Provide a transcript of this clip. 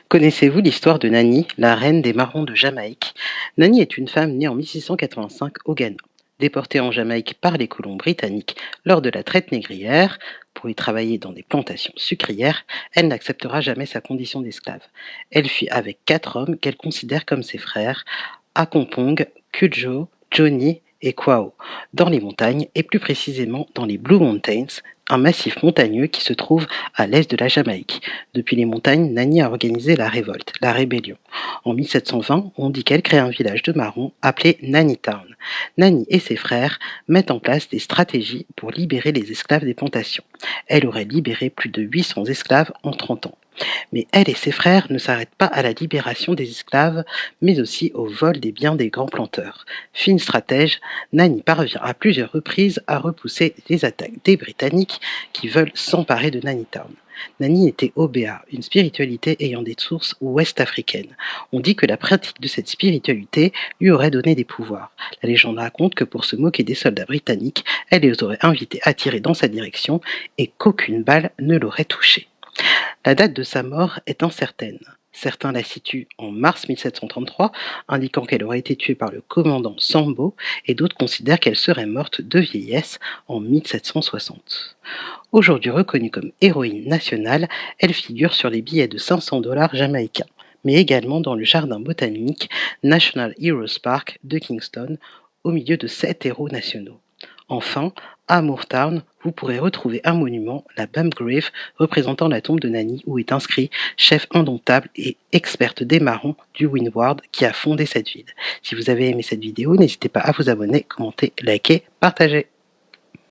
Connaissez-vous l'histoire de Nanny, la reine des marrons de Jamaïque? Nanny est une femme née en 1685 au Ghana. Déportée en Jamaïque par les colons britanniques lors de la traite négrière pour y travailler dans des plantations sucrières, elle n'acceptera jamais sa condition d'esclave. Elle fuit avec 4 hommes qu'elle considère comme ses frères, Akompong, Kudjo, Johnny et Kwao, dans les montagnes et plus précisément dans les Blue Mountains, un massif montagneux qui se trouve à l'est de la Jamaïque. Depuis les montagnes, Nanny a organisé la révolte, la rébellion. En 1720, on dit qu'elle crée un village de marrons appelé Nannytown. Nanny et ses frères mettent en place des stratégies pour libérer les esclaves des plantations. Elle aurait libéré plus de 800 esclaves en 30 ans. Mais elle et ses frères ne s'arrêtent pas à la libération des esclaves, mais aussi au vol des biens des grands planteurs. Fine stratège, Nanny parvient à plusieurs reprises à repousser les attaques des Britanniques qui veulent s'emparer de Nannytown. Nanny était Obéa, une spiritualité ayant des sources ouest-africaines. On dit que la pratique de cette spiritualité lui aurait donné des pouvoirs. La légende raconte que pour se moquer des soldats britanniques, elle les aurait invités à tirer dans sa direction et qu'aucune balle ne l'aurait touchée. La date de sa mort est incertaine. Certains la situent en mars 1733, indiquant qu'elle aurait été tuée par le commandant Sambo, et d'autres considèrent qu'elle serait morte de vieillesse en 1760. Aujourd'hui reconnue comme héroïne nationale, elle figure sur les billets de 500 $ jamaïcains, mais également dans le jardin botanique National Heroes Park de Kingston, au milieu de 7 héros nationaux. Enfin, à Moortown, vous pourrez retrouver un monument, la Bump Grave, représentant la tombe de Nanny, où est inscrit chef indomptable et experte des marrons du Windward qui a fondé cette ville. Si vous avez aimé cette vidéo, n'hésitez pas à vous abonner, commenter, liker, partager.